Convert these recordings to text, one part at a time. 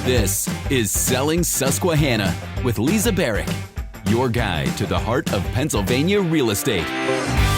This is Selling Susquehanna with Lisa Barrick, your guide to the heart of Pennsylvania real estate.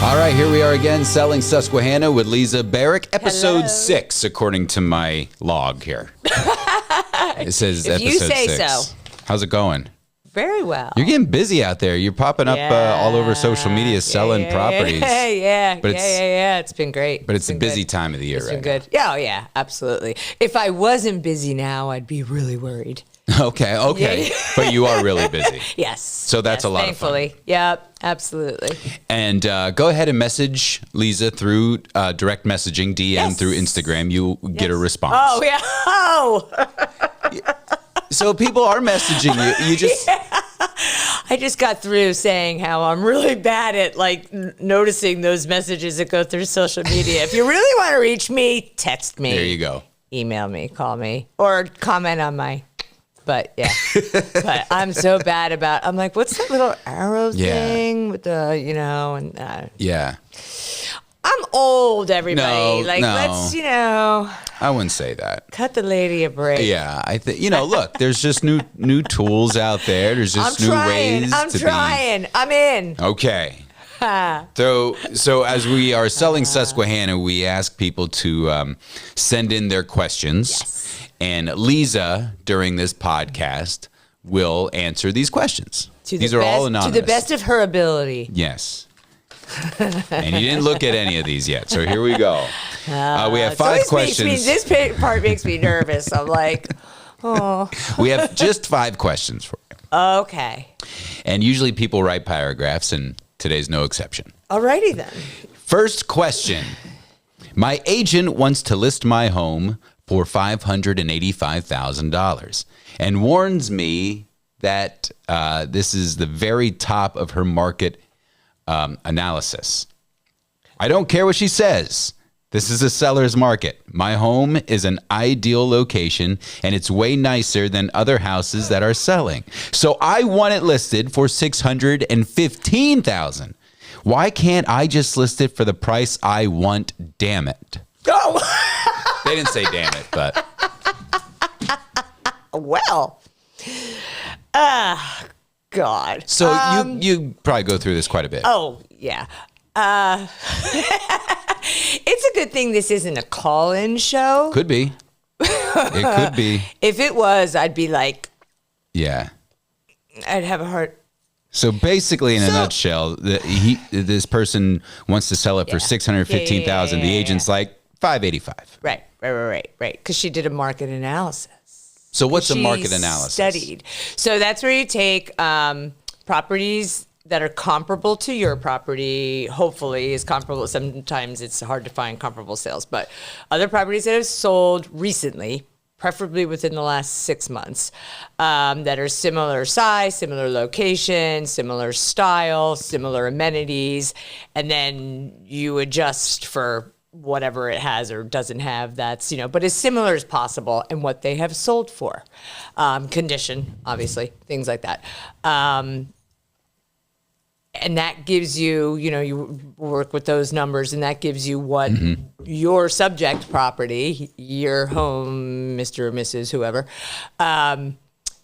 All right, here we are again, Selling Susquehanna with Lisa Barrick, episode Hello. 6, according to my log here. It says If episode you say 6. so. How's it going? Very well. You're getting busy out there. You're popping up all over social media selling properties. Yeah. But it's- It's been great. But it's a been busy good. time of the year It's right been good. Yeah, oh, yeah, absolutely. If I wasn't busy now, I'd be really worried. now. Okay. Yeah. But you are really busy. Yes. So that's a lot of fun. Thankfully. Yep, absolutely. And go ahead and message Lisa through direct messaging, DM Yes. through Instagram. You'll get a response. Oh, yeah. Oh. So people are messaging you. You just... I just got through saying how I'm really bad at noticing those messages that go through social media. If you really want to reach me, text me. There you go. Email me, call me, or comment on my. But yeah, but I'm so bad about. I'm like, what's that little arrow thing with the, and Yeah. I'm old, everybody. No, let's, I wouldn't say that. cut the lady a break. Yeah, I think look. There's just new tools out there. There's just new ways. I'm trying. I'm in. Okay. So as we are selling Susquehanna, we ask people to send in their questions, Yes. and Lisa during this podcast will answer these questions. These are best, all anonymous. To the best of her ability. Yes. And you didn't look at any of these yet, so here we go. We have So 5 this questions. this part makes me nervous. I'm like, oh. We have just 5 questions for you. Okay. And usually people write paragraphs, and today's no exception. Alrighty then. First question. My agent wants to list my home for $585,000 and warns me that this is the very top of her market analysis. I don't care what she says. This is a seller's market. My home is an ideal location, and it's way nicer than other houses that are selling. So I want it listed for $615,000. Why can't I just list it for the price I want? Damn it. Go. They didn't say damn it, but Well. God. so you probably go through this quite a bit. Oh, yeah. It's a good thing this isn't a call-in show. Could be. It could be. If it was, I'd be like, Yeah. I'd have a heart. So basically, in a So- nutshell, this person wants to sell it for Yeah. $615,000. The Yeah. agent's like $585,000. Right. Because she did a market analysis. So what's a She market analysis? Studied. So that's where you take properties that are comparable to your property, hopefully is comparable. Sometimes it's hard to find comparable sales, but other properties that have sold recently, preferably within the last 6 months, that are similar size, similar location, similar style, similar amenities, and then you adjust for whatever it has or doesn't have that's, but as similar as possible and what they have sold for. Condition, obviously, things like that. And that gives you, you work with those numbers, and that gives you what your subject property, your home, Mr. or Mrs., whoever,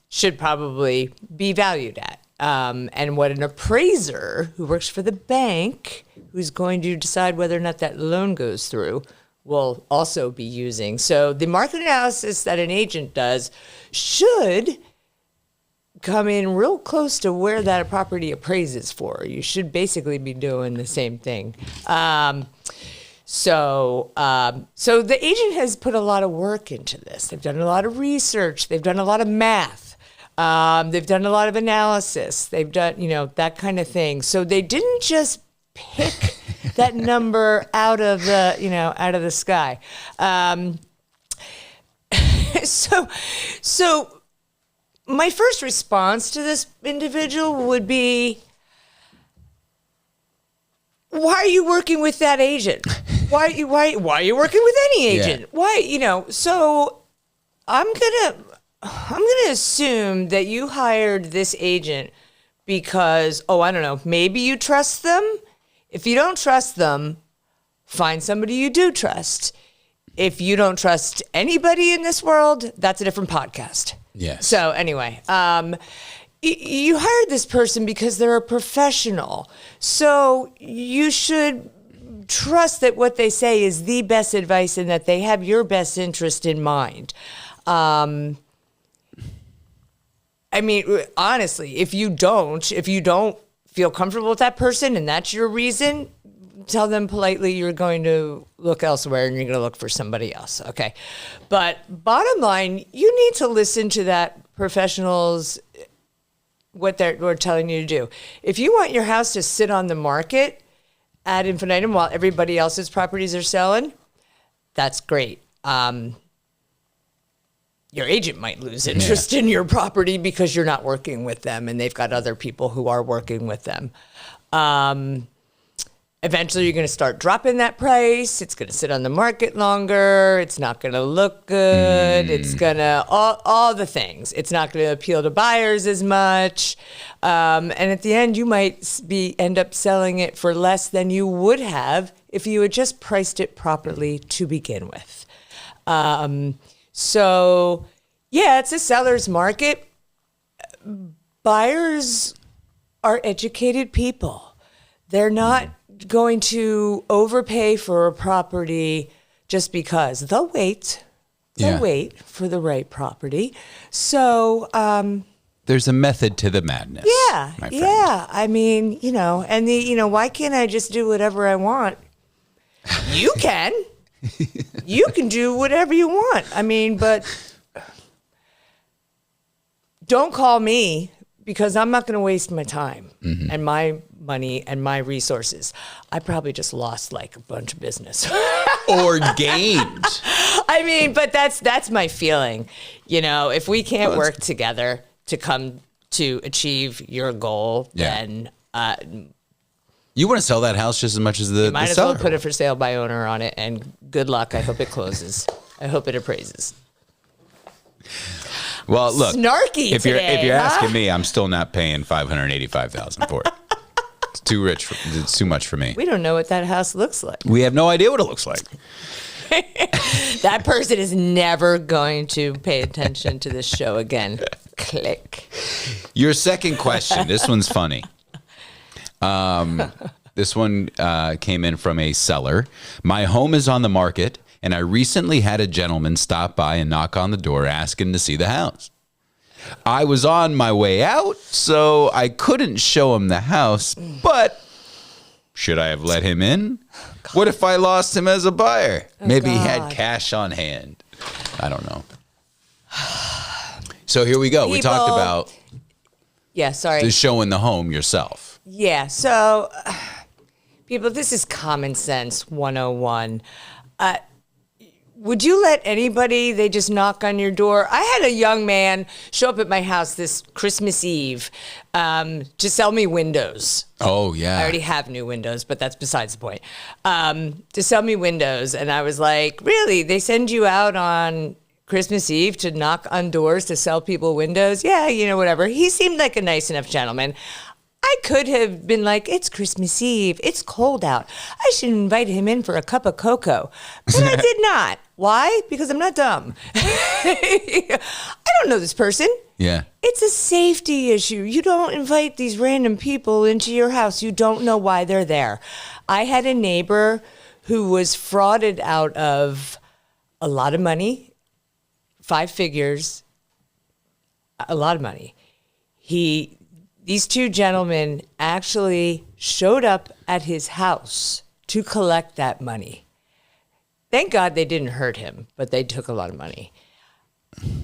should probably be valued at. And what an appraiser who works for the bank, who's going to decide whether or not that loan goes through, will also be using. So the market analysis that an agent does should come in real close to where that property appraises for. You should basically be doing the same thing. So the agent has put a lot of work into this. They've done a lot of research. They've done a lot of math. They've done a lot of analysis. They've done, that kind of thing. So they didn't just pick that number out of the sky. So my first response to this individual would be, why are you working with that agent? Why are you working with any agent? Yeah. So I'm gonna assume that you hired this agent because, I don't know, maybe you trust them. If you don't trust them, find somebody you do trust. if you don't trust anybody in this world, that's a different podcast. Yes. So anyway, you hired this person because they're a professional. So you should trust that what they say is the best advice and that they have your best interest in mind. I mean, honestly, if you don't feel comfortable with that person and that's your reason, tell them politely you're going to look elsewhere and you're going to look for somebody else. Okay. But bottom line, you need to listen to that professionals, what they're telling you to do. If you want your house to sit on the market ad infinitum while everybody else's properties are selling, that's great. Your agent might lose interest in your property because you're not working with them and they've got other people who are working with them. Eventually, you're going to start dropping that price. It's going to sit on the market longer. It's not going to look good. It's going to, all the things. It's not going to appeal to buyers as much. And at the end, you might end up selling it for less than you would have if you had just priced it properly to begin with. So, yeah, it's a seller's market. Buyers are educated people. They're not going to overpay for a property just because. They'll wait. They'll wait for the right property. So there's a method to the madness. Yeah, my friend. yeah. I mean, and why can't I just do whatever I want? You can. You can do whatever you want. I mean, but don't call me because I'm not going to waste my time and my money and my resources. I probably just lost like a bunch of business. Or gained. I mean, but that's my feeling. If we can't work together to come to achieve your goal, then you want to sell that house just as much as the might as seller. well put a for sale by owner on it, and good luck. I hope it closes. I hope it appraises. Well, look, snarky if today, you're asking me, I'm still not paying $585,000 for it. It's too rich. It's too much for me. We don't know what that house looks like. We have no idea what it looks like. That person is never going to pay attention to this show again. Click. Your second question. This one's funny. This one came in from a seller. My home is on the market, and I recently had a gentleman stop by and knock on the door asking to see the house. I was on my way out, so I couldn't show him the house, but should I have let him in? What if I lost him as a buyer? Maybe he had cash on hand. I don't know. So here we go. We talked about just showing the home yourself. Yeah. So, people, this is common sense 101. Would you let anybody, they just knock on your door? I had a young man show up at my house this Christmas Eve to sell me windows. Oh, yeah. I already have new windows, but that's besides the point. To sell me windows. And I was like, really? They send you out on Christmas Eve to knock on doors to sell people windows? Yeah, whatever. He seemed like a nice enough gentleman. I could have been like, it's Christmas Eve. It's cold out. I should invite him in for a cup of cocoa. But I did not. Why? Because I'm not dumb. I don't know this person. Yeah. It's a safety issue. You don't invite these random people into your house. You don't know why they're there. I had a neighbor who was frauded out of a lot of money, 5 figures, a lot of money. These two gentlemen actually showed up at his house to collect that money. Thank God they didn't hurt him, but they took a lot of money.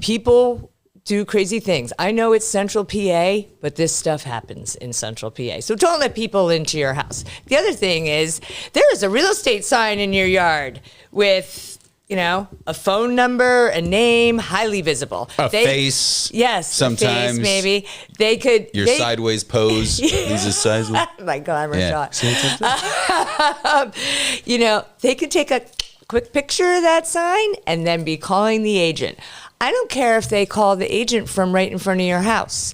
People do crazy things. I know it's Central PA, but this stuff happens in Central PA. So don't let people into your house. The other thing is there is a real estate sign in your yard with, a phone number, a name, highly visible. A face. Yes. Sometimes. A face, maybe. They could. Your sideways pose. Lisa's sideways. My glamour shot. They could take a quick picture of that sign and then be calling the agent. I don't care if they call the agent from right in front of your house,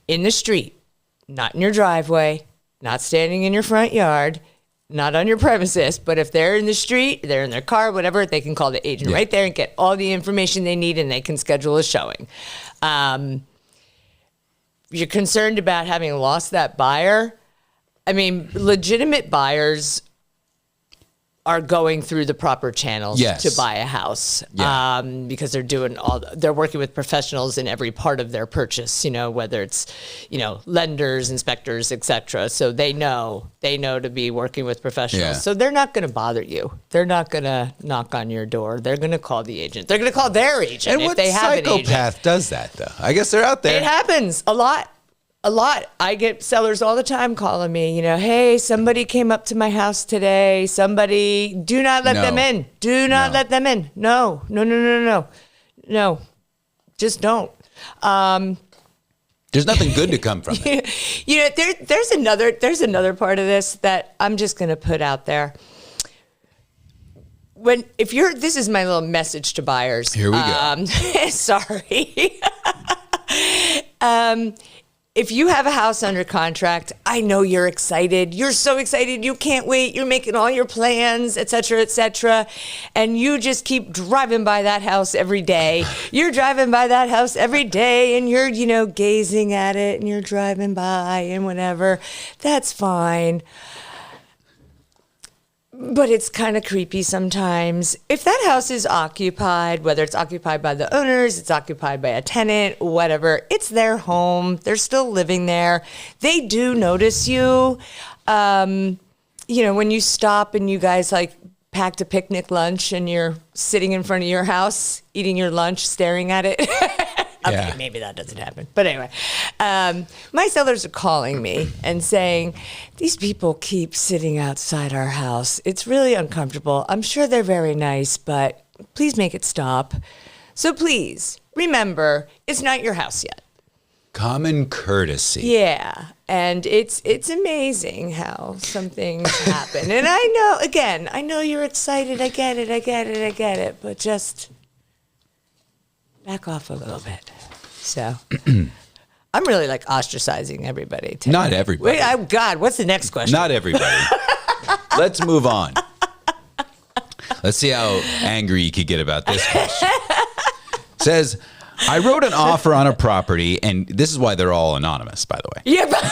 in the street, not in your driveway, not standing in your front yard. not on your premises, but if they're in the street, they're in their car, whatever, they can call the agent right there and get all the information they need, and they can schedule a showing. You're concerned about having lost that buyer. I mean, legitimate buyers are going through the proper channels to buy a house because they're working with professionals in every part of their purchase, whether it's, lenders, inspectors, etc. So they know to be working with professionals. Yeah. So they're not going to bother you. They're not going to knock on your door. They're going to call the agent. They're going to call their agent if they have an agent. And what psychopath does that, though? I guess they're out there. It happens a lot. I get sellers all the time calling me, hey, somebody came up to my house today. Somebody, do not let them in. Do not let them in. No. Just don't. There's nothing good to come from it. There's another part of this that I'm just going to put out there. This is my little message to buyers. Here we go. Sorry. If you have a house under contract, I know you're excited. You're so excited. You can't wait. You're making all your plans, et cetera, and you just keep driving by that house every day. You're driving by that house every day, and you're, gazing at it, and you're driving by and whatever. That's fine. But it's kind of creepy sometimes. If that house is occupied, whether it's occupied by the owners, it's occupied by a tenant, whatever, it's their home. They're still living there. They do notice you. When you stop and you guys packed a picnic lunch and you're sitting in front of your house, eating your lunch, staring at it. Okay, maybe that doesn't happen. But anyway, my sellers are calling me and saying, these people keep sitting outside our house. It's really uncomfortable. I'm sure they're very nice, but please make it stop. So please, remember, it's not your house yet. Common courtesy. Yeah, and it's amazing how some things happen. And I know you're excited. I get it. But just back off a little bit. So I'm really ostracizing everybody today. Not everybody. Wait, God, what's the next question? Not everybody. Let's move on. Let's see how angry you could get about this question. Says, I wrote an offer on a property, and this is why they're all anonymous, by the way. Yeah, but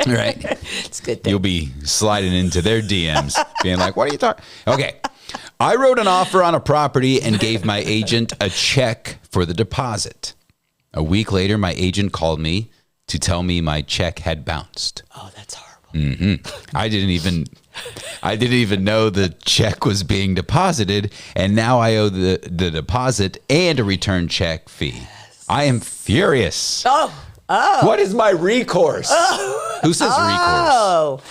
right? It's a good thing. You'll be sliding into their DMs, being like, what are you talking? Okay. I wrote an offer on a property and gave my agent a check for the deposit. A week later, my agent called me to tell me my check had bounced. Oh, that's horrible. Mm-hmm. I didn't even know the check was being deposited, and now I owe the deposit and a return check fee. Yes. I am furious. Oh. What is my recourse? Oh. Who says recourse? Oh,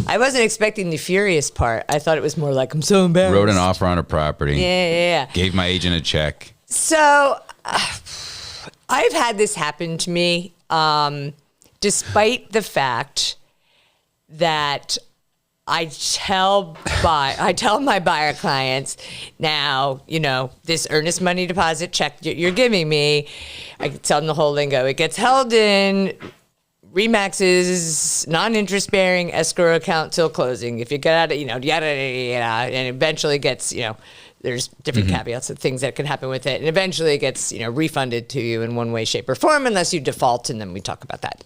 I wasn't expecting the furious part. I thought it was more like, I'm so embarrassed. Wrote an offer on a property. Yeah. Gave my agent a check. So I've had this happen to me, despite the fact that I tell my buyer clients, now, this earnest money deposit check you're giving me, I tell them the whole lingo. It gets held in Remax's non-interest bearing escrow account till closing. If you get out of, yada, and eventually gets, there's different caveats of things that can happen with it. And eventually it gets, refunded to you in one way, shape, or form, unless you default, and then we talk about that.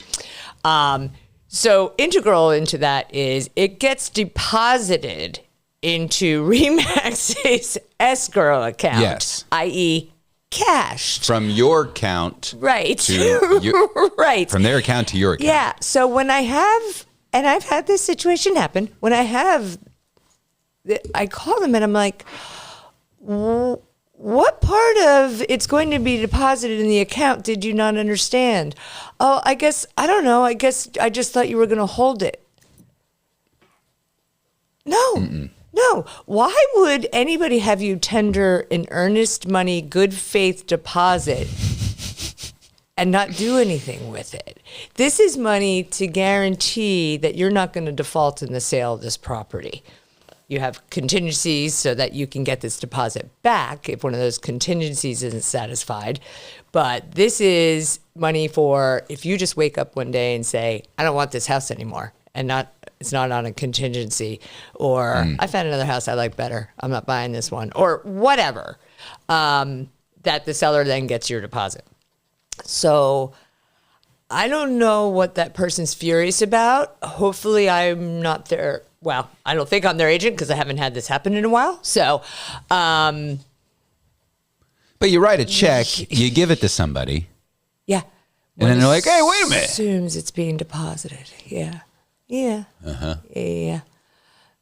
So integral into that is it gets deposited into Remax's escrow account, i.e. cash. From your account. Right. Right. From their account to your account. Yeah. So when I have, and I've had this situation happen, when I call them and I'm like, what part of it's going to be deposited in the account did you not understand? Oh, I don't know. I guess I just thought you were going to hold it. No. No. Why would anybody have you tender an earnest money, good faith deposit and not do anything with it? This is money to guarantee that you're not going to default in the sale of this property. You have contingencies so that you can get this deposit back if one of those contingencies isn't satisfied. But this is money for if you just wake up one day and say, I don't want this house anymore, and it's not on a contingency, or I found another house I like better. I'm not buying this one, or whatever, that the seller then gets your deposit. So I don't know what that person's furious about. Hopefully I'm not their, well, I don't think I'm their agent because I haven't had this happen in a while. So, but you write a check, you give it to somebody. Yeah. And then they're like, hey, wait a minute. Assumes it's being deposited. Yeah. Yeah. Yeah.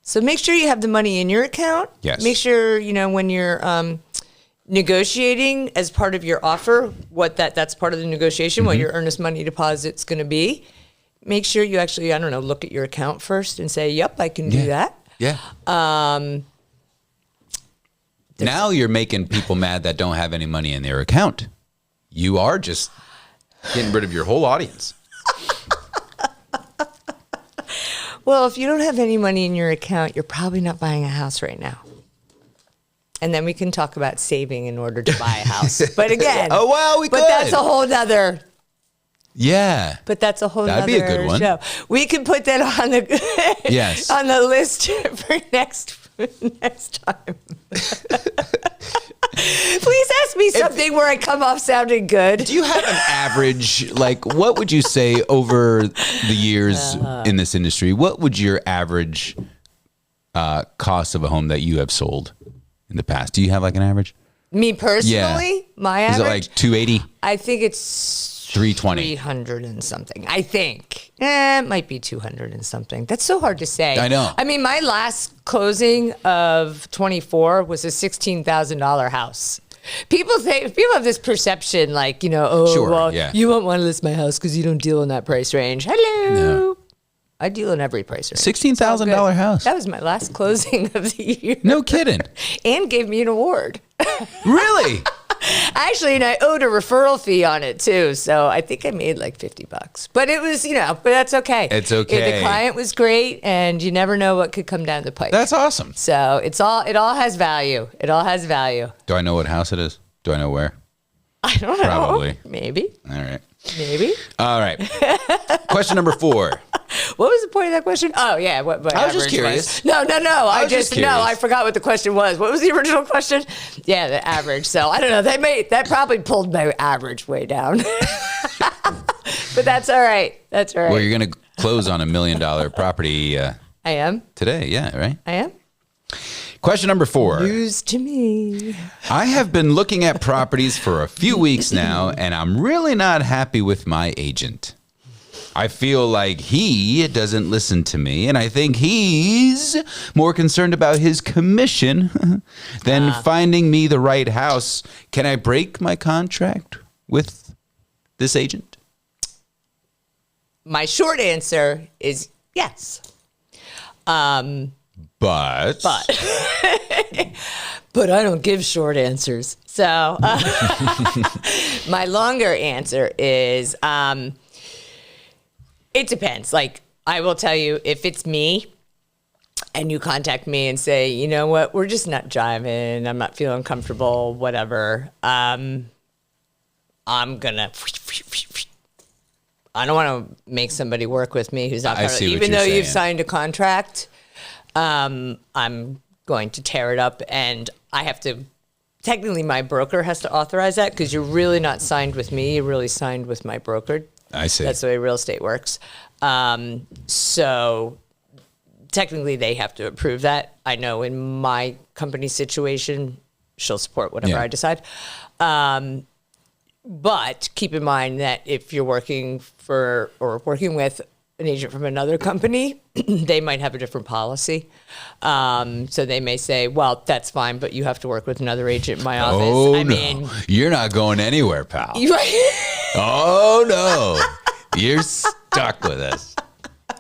So make sure you have the money in your account. Yes. Make sure, when you're negotiating as part of your offer, that's part of the negotiation, what your earnest money deposit's going to be. Make sure you actually, look at your account first and say, yep, I can do that. Yeah. Now you're making people mad that don't have any money in their account. You are just getting rid of your whole audience. Well, if you don't have any money in your account, you're probably not buying a house right now. And then we can talk about saving in order to buy a house. But again, we could. That's a whole nother. Yeah. But that's a whole That'd nother be a good one. show. We can put that on the yes. on the list for next time. Please ask me something where I come off sounding good. Do you have an average, what would you say over the years in this industry? What would your average cost of a home that you have sold in the past? Do you have an average? Me personally, my average? Is it 280? I think it's 320. 300 and something. I think. It might be 200 and something. That's so hard to say. I know. I mean, my last closing of 24 was a $16,000 house. People have this perception you won't want to list my house because you don't deal in that price range. Hello. No. I deal in every price range. $16,000 house. That was my last closing of the year. No kidding. And gave me an award. Really? Actually, and I owed a referral fee on it too, so I think I made $50. But it was, but that's okay. It's okay. The client was great, and you never know what could come down the pipe. That's awesome. So it all has value. It all has value. Do I know what house it is? Do I know where? I don't know. Probably. Maybe. All right. Maybe. All right. Question number 4. What was the point of that question? Oh, yeah. What I was just curious. No. I just curious. I forgot what the question was. What was the original question? Yeah, the average. So I don't know. That probably pulled my average way down. But that's all right. That's all right. Well, you're going to close on $1 million property. I am. Today. Yeah, right? I am. Question number 4. News to me. I have been looking at properties for a few weeks now, and I'm really not happy with my agent. I feel like he doesn't listen to me, and I think he's more concerned about his commission than finding me the right house. Can I break my contract with this agent? My short answer is yes. But I don't give short answers. So my longer answer is it depends. I will tell you, if it's me and you contact me and say, you know what, we're just not jiving, I'm not feeling comfortable, whatever, I'm gonna, I don't want to make somebody work with me who's not comfortable. Even though you've signed a contract, I'm going to tear it up, and I have to, technically my broker has to authorize that, because you're really not signed with me, you're really signed with my broker. I see. That's the way real estate works. So technically they have to approve that. I know in my company situation, she'll support whatever I decide. But keep in mind that if you're working for or working with an agent from another company, they might have a different policy. So they may say, well, that's fine, but you have to work with another agent in my office. Oh, no. You're not going anywhere, pal. Oh, no. You're stuck with us.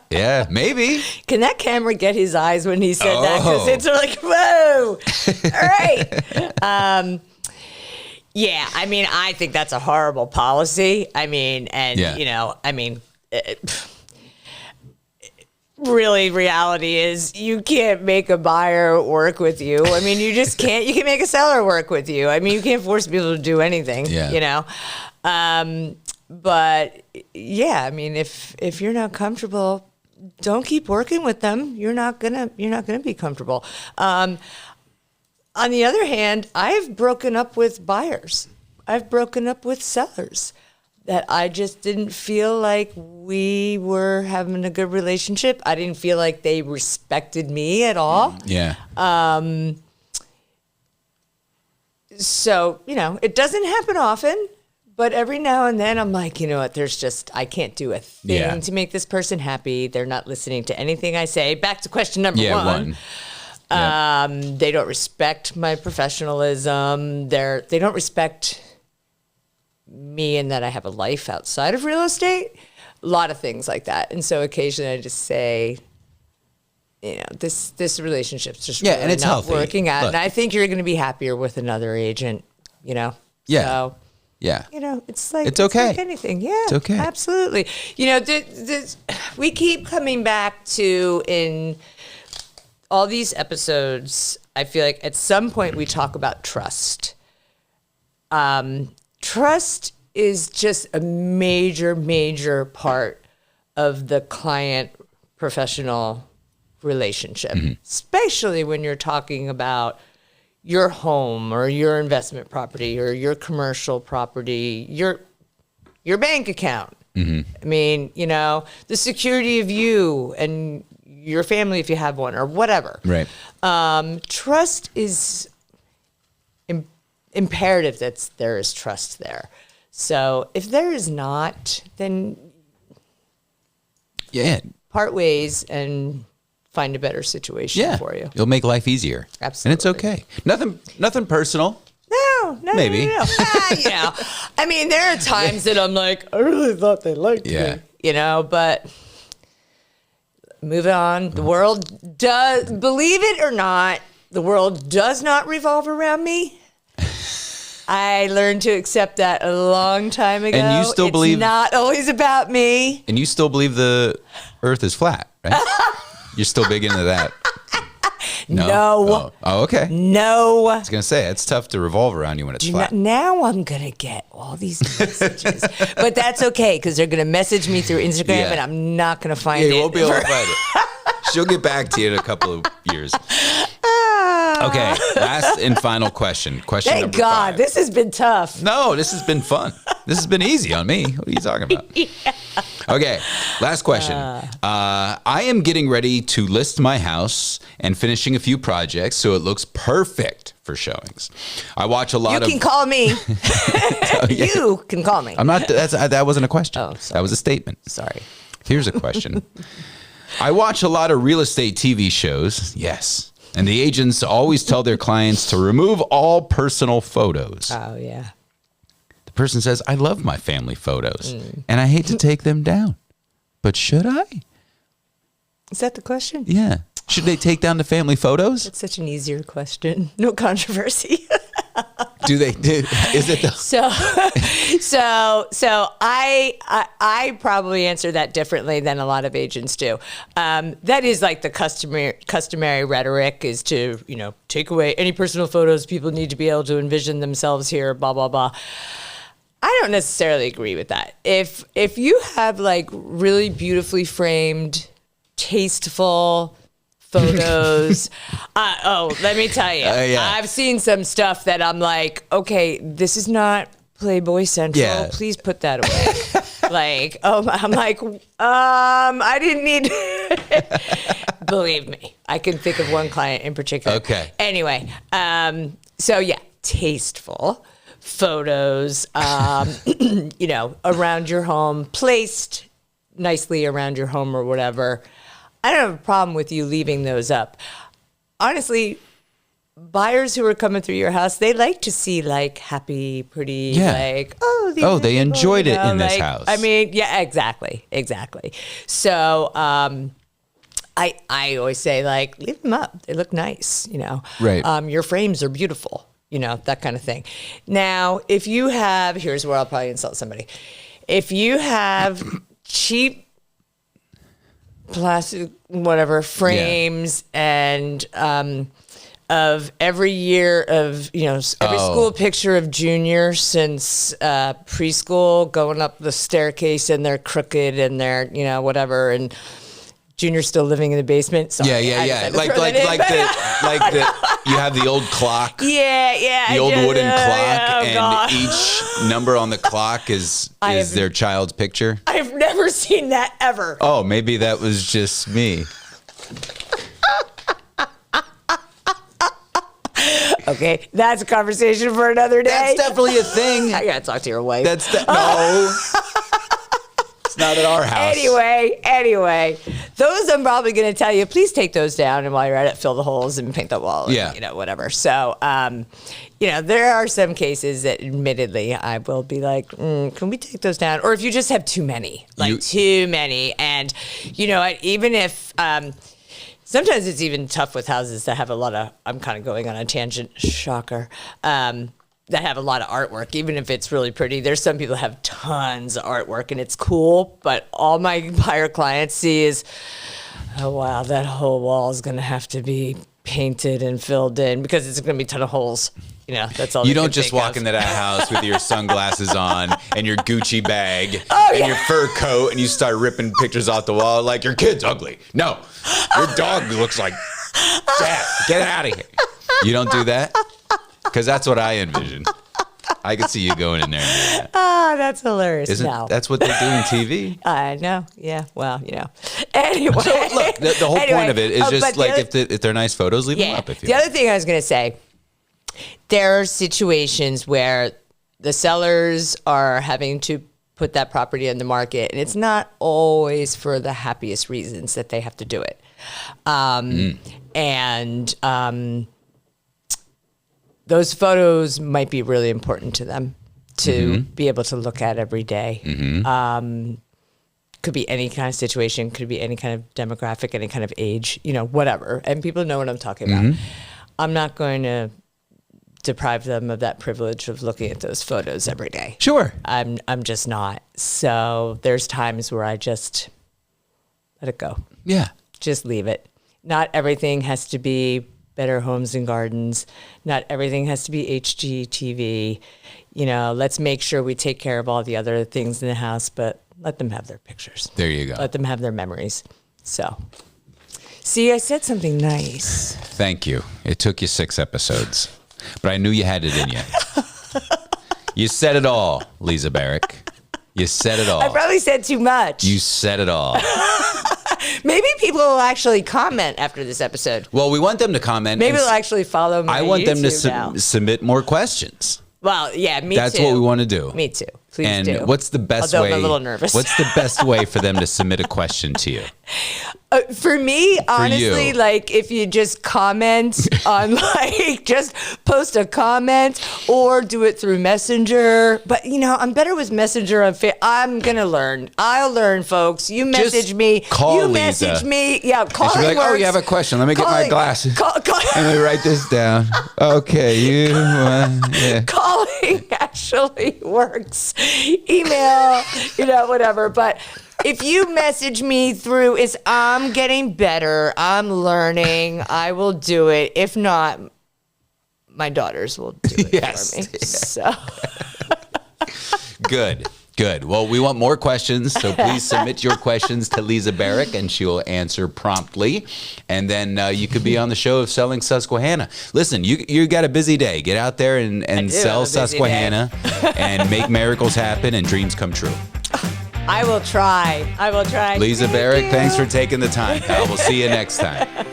Yeah, maybe. Can that camera get his eyes when he said that? Because it's whoa. All right. Yeah, I think that's a horrible policy. Really, reality is you can't make a buyer work with you. You just can't. You can make a seller work with you. You can't force people to do anything, But yeah, if you're not comfortable, don't keep working with them. You're not gonna be comfortable. On the other hand, I've broken up with buyers. I've broken up with sellers that I just didn't feel like we were having a good relationship. I didn't feel like they respected me at all. Yeah. So, it doesn't happen often, but every now and then I'm like, you know what, I can't do a thing to make this person happy. They're not listening to anything I say. Back to question number one. Yep. They don't respect my professionalism. They don't respect me and that I have a life outside of real estate. A lot of things like that. And so occasionally I just say, this relationship's just really and it's not healthy. working out. Look. And I think you're going to be happier with another agent, Yeah. So, Yeah. it's like, It's okay. like anything. Yeah. It's okay. Absolutely. We keep coming back to, in all these episodes, I feel like at some point we talk about trust. Trust is just a major, major part of the client-professional relationship, especially when you're talking about your home or your investment property or your commercial property, your bank account. I mean, the security of you and your family if you have one or whatever. Right. Trust is imperative that there is trust there. So if there is not, then part ways and find a better situation for you. It'll make life easier. Absolutely. And it's okay. Nothing personal. No, Maybe. No. I mean, there are times that I'm like, I really thought they liked me, but move on. The world does, believe it or not, the world does not revolve around me. I learned to accept that a long time ago. And you still believe it's not always about me. And you still believe the earth is flat, right? You're still big into that. No. Oh, okay. No. I was going to say, it's tough to revolve around you when it's flat. Now I'm going to get all these messages. But that's okay, because they're going to message me through Instagram, and I'm not going to find it. You won't be able to find it. She'll get back to you in a couple of years. Okay, last and final question. Question Thank number God. 5. This has been tough. No, this has been fun. This has been easy on me. What are you talking about? Okay, last question. I am getting ready to list my house and finishing a few projects so it looks perfect for showings. I watch a lot of... You can call me. You can call me. I'm not... That wasn't a question. Oh, sorry. That was a statement. Sorry. Here's a question. I watch a lot of real estate TV shows. Yes. And the agents always tell their clients to remove all personal photos. Oh, yeah. The person says, I love my family photos, and I hate to take them down. But should I? Is that the question? Yeah. Should they take down the family photos? It's such an easier question. No controversy. Do they? Is it? So I probably answer that differently than a lot of agents do. That is like the customary rhetoric is to, take away any personal photos. People need to be able to envision themselves here, blah, blah, blah. I don't necessarily agree with that. If you have like really beautifully framed, tasteful photos. Let me tell you, I've seen some stuff that I'm like, okay, this is not Playboy Central. Yeah. Please put that away. I'm like, I didn't need. Believe me, I can think of one client in particular. Okay. Anyway, tasteful photos, around your home, placed nicely around your home or whatever. I don't have a problem with you leaving those up. Honestly, buyers who are coming through your house, they like to see like happy, pretty, these they enjoyed it in this house. I mean, yeah, exactly. So I always say like, leave them up. They look nice, Right. Your frames are beautiful, that kind of thing. Now, if you have, here's where I'll probably insult somebody. If you have cheap plastic, whatever, frames and of every year of, every school picture of junior since preschool going up the staircase and they're crooked and they're, whatever. And Junior's still living in the basement. Sorry, Yeah. Like you have the old clock. Yeah. The old wooden clock, and God. each number on the clock is their child's picture. I've never seen that ever. Oh, maybe that was just me. Okay, that's a conversation for another day. That's definitely a thing. I gotta talk to your wife. No. It's not at our house. Anyway, those I'm probably going to tell you, please take those down, and while you're at it, fill the holes and paint the wall, and, whatever. So, there are some cases that admittedly I will be like, can we take those down? Or if you just have too many, too many. And, even if, sometimes it's even tough with houses that have a lot of, I'm kind of going on a tangent, shocker, that have a lot of artwork, even if it's really pretty. There's some people that have tons of artwork and it's cool, but all my buyer clients see is, oh wow, that whole wall is gonna have to be painted and filled in because it's gonna be a ton of holes. That's all. You don't just walk into that house with your sunglasses on and your Gucci bag and your fur coat and you start ripping pictures off the wall like your kid's ugly. No, your dog looks like Dad. Get out of here. You don't do that? Because that's what I envision. I could see you going in there and doing that. That's hilarious. That's what they do in TV? I know. Yeah. Well, Anyway. So, look, the whole point of it is just like if they're nice photos, leave them up. If you The other thing I was going to say, there are situations where the sellers are having to put that property on the market, and it's not always for the happiest reasons that they have to do it. Those photos might be really important to them to be able to look at every day. Could be any kind of situation, could be any kind of demographic, any kind of age, whatever. And people know what I'm talking about. I'm not going to deprive them of that privilege of looking at those photos every day. Sure. I'm just not. So there's times where I just let it go. Yeah. Just leave it. Not everything has to be Better Homes and Gardens. Not everything has to be HGTV. Let's make sure we take care of all the other things in the house, but let them have their pictures. There you go. Let them have their memories. So, see, I said something nice. Thank you. It took you 6 episodes, but I knew you had it in you. You said it all, Lisa Barrick. You said it all. I probably said too much. You said it all. Maybe people will actually comment after this episode. Well, we want them to comment. Maybe they'll actually follow my I want them to YouTube now. submit more questions. Well, yeah, me That's too. what we want to do. Me too. Please and do. What's the best Although way? I'm a little nervous. What's the best way for them to submit a question to you? For me, honestly, you. like if you just comment on just post a comment or do it through Messenger. But I'm better with Messenger on I'm gonna learn. I'll learn, folks. You message me. Call you Lisa. message me. Yeah, calling She'll be like, works. oh, you have a question. Let me get my glasses. Let me write this down. Okay, yeah. Calling actually works. Email, whatever. But if you message me through, I'm getting better. I'm learning. I will do it. If not, my daughters will do it for me. So Good. Well, we want more questions, so please submit your questions to Lisa Barrick, and she will answer promptly. And then you could be on the show of Selling Susquehanna. Listen, you got a busy day. Get out there and sell Susquehanna and make miracles happen and dreams come true. I will try. Lisa Barrick, thanks for taking the time, pal. We'll see you next time.